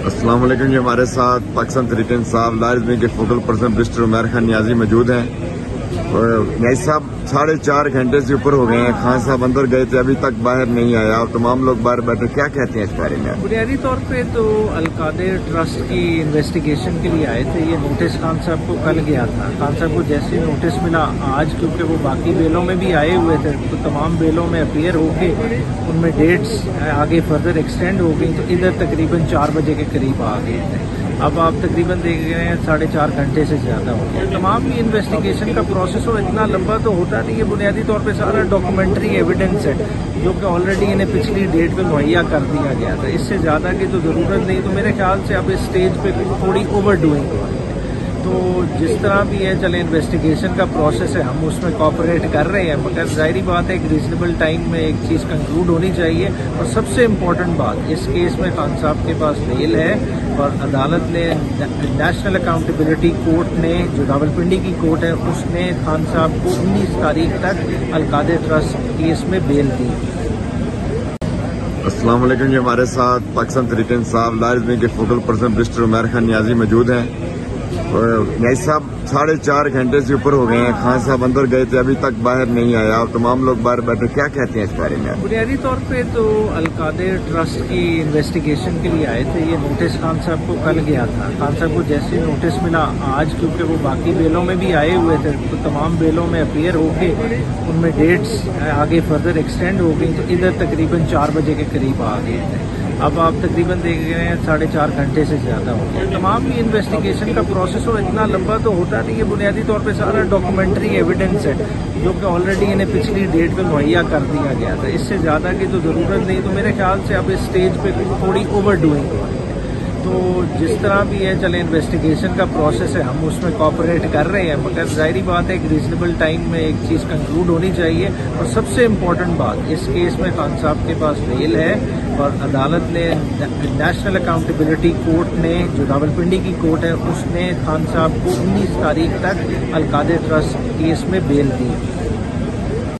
السلام علیکم جی، ہمارے ساتھ پاکستان تحریک انصاف لائزمی کے فوکل پرسن برسٹر عمیر خان نیازی موجود ہیں۔ نیازی صاحب 4.5 گھنٹے سے اوپر ہو گئے ہیں، خان صاحب اندر گئے تھے، ابھی تک باہر نہیں آیا اور تمام لوگ باہر بیٹھے، کیا کہتے ہیں اس بارے میں؟ بنیادی طور پہ تو القادر ٹرسٹ کی انویسٹیگیشن کے لیے آئے تھے۔ یہ نوٹس خان صاحب کو کل گیا تھا، خان صاحب کو جیسے نوٹس ملا آج، کیونکہ وہ باقی بیلوں میں بھی آئے ہوئے تھے تو تمام بیلوں میں اپیئر ہو کے ان میں ڈیٹس آگے فردر ایکسٹینڈ ہو گئی، تو ادھر تقریباً 4 بجے کے قریب آ گئے تھے۔ اب آپ تقریباً دیکھ رہے ہیں 4.5 گھنٹے سے زیادہ ہو گیا۔ تمام یہ انویسٹیگیشن کا پروسیس اور اتنا لمبا تو ہوتا نہیں ہے، بنیادی طور پہ سارا ڈاکومنٹری ایویڈنس ہے جو کہ آلریڈی انہیں پچھلی ڈیٹ پہ مہیا کر دیا گیا تھا۔ اس سے زیادہ کی تو ضرورت نہیں، تو میرے خیال سے اب اس سٹیج پہ تھوڑی اوور ڈوئنگ ہو رہی ہے۔ تو جس طرح بھی ہے چلے، انویسٹیگیشن کا پروسیس ہے، ہم اس میں کوآپریٹ کر رہے ہیں، مگر ظاہری بات ہے ایک ریزنیبل ٹائم میں ایک چیز کنکلوڈ ہونی چاہیے۔ اور سب سے امپورٹنٹ بات، اس کیس میں خان صاحب کے پاس بیل ہے اور عدالت نے، نیشنل اکاؤنٹیبلٹی کورٹ نے، جو راولپنڈی کی کورٹ ہے، اس نے خان صاحب کو 19 تاریخ تک القادر ٹرسٹ کیس میں بیل دی۔ السلام علیکم جی، ہمارے ساتھ پاکستان تحریک انصاف لائزمی کے فوکل پرسن برسٹر عمیر خان نیازی موجود ہیں۔ نیازی صاحب 4.5 گھنٹے سے اوپر ہو گئے ہیں، خان صاحب اندر گئے تھے، ابھی تک باہر نہیں آیا اور تمام لوگ باہر بیٹھے، کیا کہتے ہیں اس بارے میں؟ بنیادی طور پہ تو القادر ٹرسٹ کی انویسٹیگیشن کے لیے آئے تھے۔ یہ نوٹس خان صاحب کو کل گیا تھا، خان صاحب کو جیسے نوٹس ملا آج، کیونکہ وہ باقی بیلوں میں بھی آئے ہوئے تھے تو تمام بیلوں میں اپیئر ہو کے ان میں ڈیٹس آگے فردر ایکسٹینڈ ہو گئی، تو ادھر تقریباً 4 بجے کے قریب آ گئے تھے۔ اب آپ تقریباً دیکھ رہے ہیں 4.5 گھنٹے سے زیادہ ہو گیا۔ تمام یہ انویسٹیگیشن کا پروسیس اور اتنا لمبا تو ہوتا نہیں ہے، بنیادی طور پہ سارا ڈاکومنٹری ایویڈنس ہے جو کہ آلریڈی انہیں پچھلی ڈیٹ پہ مہیا کر دیا گیا تھا۔ اس سے زیادہ کی تو ضرورت نہیں، تو میرے خیال سے اب اس سٹیج پہ تھوڑی اوور ڈوئنگ ہو رہی ہے۔ تو جس طرح بھی ہے چلے، انویسٹیگیشن کا پروسیس ہے، ہم اس میں کوآپریٹ کر رہے ہیں، مگر ظاہری بات ہے ایک ریزنیبل ٹائم میں ایک چیز کنکلوڈ ہونی چاہیے۔ اور سب سے امپورٹنٹ بات، اس کیس میں خان صاحب کے پاس بیل ہے اور عدالت نے، نیشنل اکاؤنٹیبلٹی کورٹ نے، جو راولپنڈی کی کورٹ ہے، اس نے خان صاحب کو 19 تاریخ تک القادر ٹرسٹ کیس میں بیل دی۔